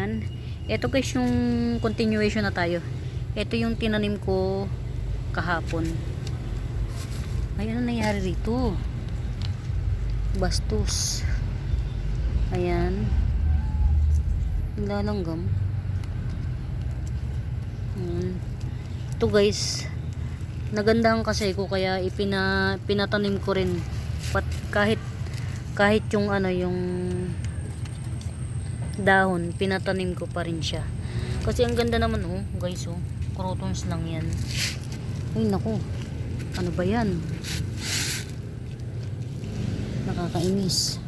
Ayan. Ito guys yung continuation na tayo. Ito yung tinanim ko kahapon. Ay, ano nangyari rito? Bastos. Ayan. Nilalanggam. Ayan. Ito guys, nagandahan kasi ko kaya pinatanim ko rin. Kahit yung ano yung dahon, pinatanim ko pa rin siya. Kasi ang ganda naman oh, guys oh. Crotons lang yan. Ay naku. Ano ba yan? Nakakainis.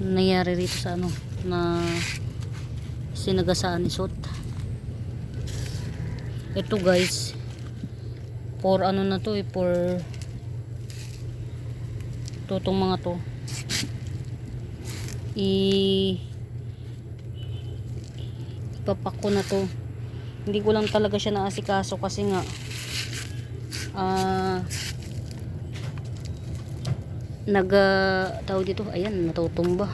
Nangyari rito sa ano na sinagasaan ni Sot. Ito guys, for ano na to eh, for tutong mga to ipapak ko na to. Hindi ko lang talaga siya naasikaso kasi nga tawag dito, ayan, natutumba.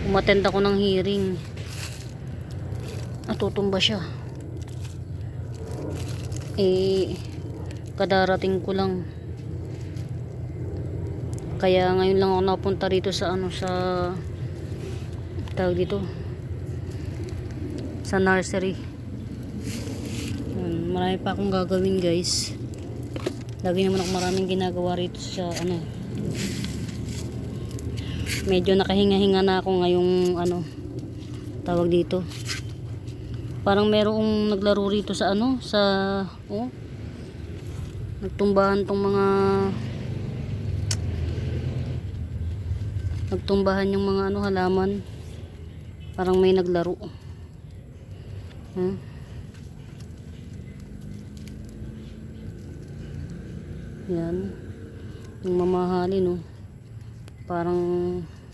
Umattend ako ng hearing, natutumba siya. Kadarating ko lang, kaya ngayon lang ako napunta rito sa ano, sa tawag dito, sa nursery. Marami pa akong gagawin guys. Lagi naman ako maraming ginagawa rito sa ano. Medyo nakahinga-hinga na ako ngayong ano, tawag dito. Parang merong naglaro rito sa ano, sa oh, nagtumbahan yung mga ano, halaman. Parang may naglaro. Yan. Yung mamahalin oh. Parang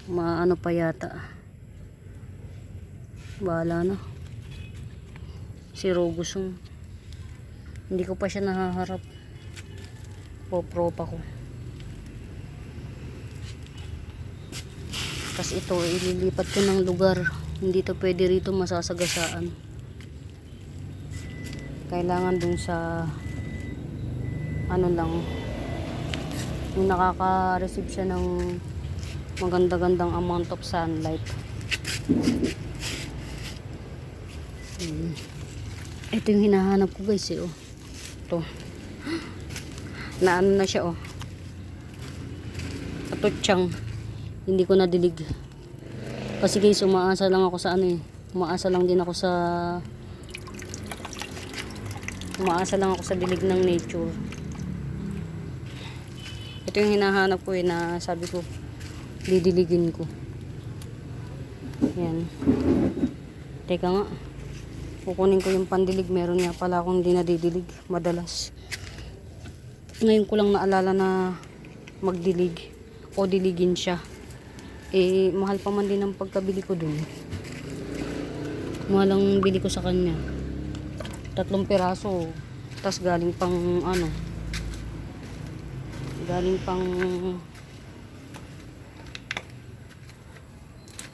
maano pa yata. Bahala na. Si Robusong. Hindi ko pa siya nahaharap. Popropa ko. Tapos ito, ililipat ko ng lugar. Hindi to pwede rito, masasagasaan. Kailangan dun sa ano lang, yung nakaka-receive siya ng maganda-gandang amount of sunlight. Ito yung hinahanap ko guys eh oh. Ito. Naano na siya oh. Katutsang. Hindi ko nadilig. Kasi guys, umaasa lang ako sa ano eh. Umaasa lang ako sa dilig ng nature. Ito yung hinahanap ko eh, na sabi ko didiligin ko. Yan. Teka nga, kukunin ko yung pandilig. Meron nga pala akong hindi nadidilig madalas. Ngayon ko lang naalala na magdilig o diligin siya. Mahal pa man din ang pagkabili ko dun. Mahal ang bili ko sa kanya, 3 piraso. Tas galing pang ano,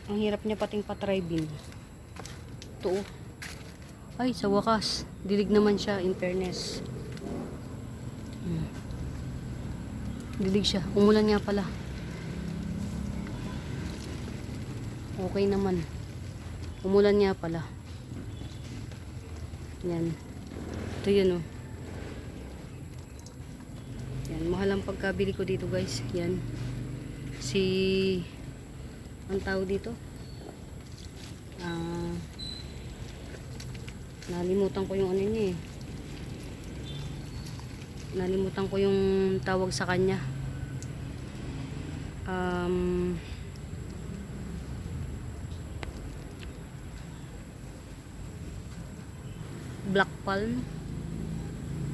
ang hirap niya pating patribin. Ito ay sa wakas dilig naman siya, in fairness. Dilig siya, umulan nga pala. Okay naman, umulan nga pala. Yan, ito yun oh. Yan, mahal ang pagkabili ko dito guys. Yan, ang tawag dito, nalimutan ko yung ano niya eh. Nalimutan ko yung tawag sa kanya.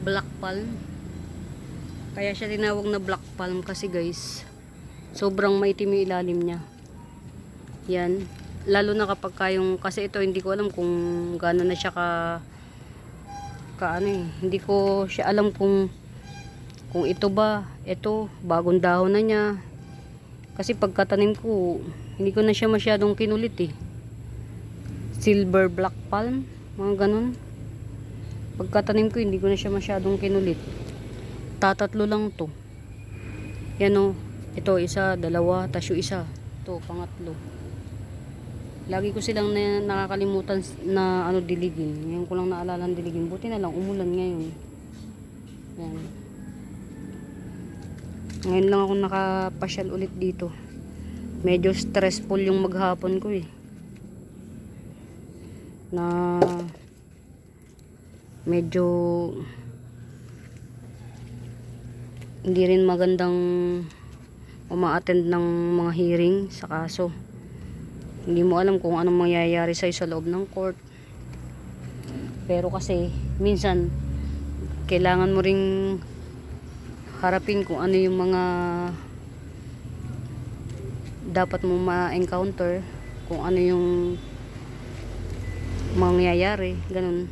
Black palm. Kaya siya tinawag na black palm kasi guys, sobrang maitim yung ilalim niya. Yan, lalo na kapag kayong, kasi ito hindi ko alam kung gaano na siya ano eh. Hindi ko siya alam kung ito ba, ito bagong dahon na niya. Kasi pagkatanim ko, Hindi ko na siya masyadong kinulit eh. Silver black palm, mga ganun. Pagkatanim ko, hindi ko na siya masyadong kinulit. Tatatlo lang to. Yan o. Ito, isa, dalawa, tas yung isa. Ito, pangatlo. Lagi ko silang nakakalimutan na diligin. Ngayon ko lang naalala ng diligin. Buti na lang, umulan ngayon. Yan. Ngayon lang ako nakapasyal ulit dito. Medyo stressful yung maghapon ko eh. Na medyo hindi rin magandang uma-attend ng mga hearing sa kaso. Hindi mo alam kung anong mangyayari sa'yo sa loob ng court. Pero kasi minsan kailangan mo ring harapin kung ano yung mga dapat mo ma-encounter, kung ano yung mangyayari, ganun.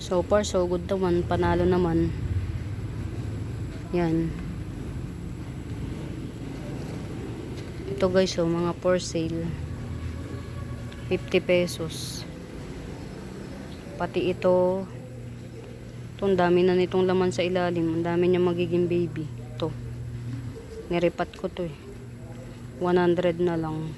So far so good naman, panalo naman. Yan. Ito guys, so mga for sale. 50 pesos. Pati ito. Ang dami na nitong laman sa ilalim. Ang dami niya magiging baby. Ito. Niripat ko to eh. 100 na lang.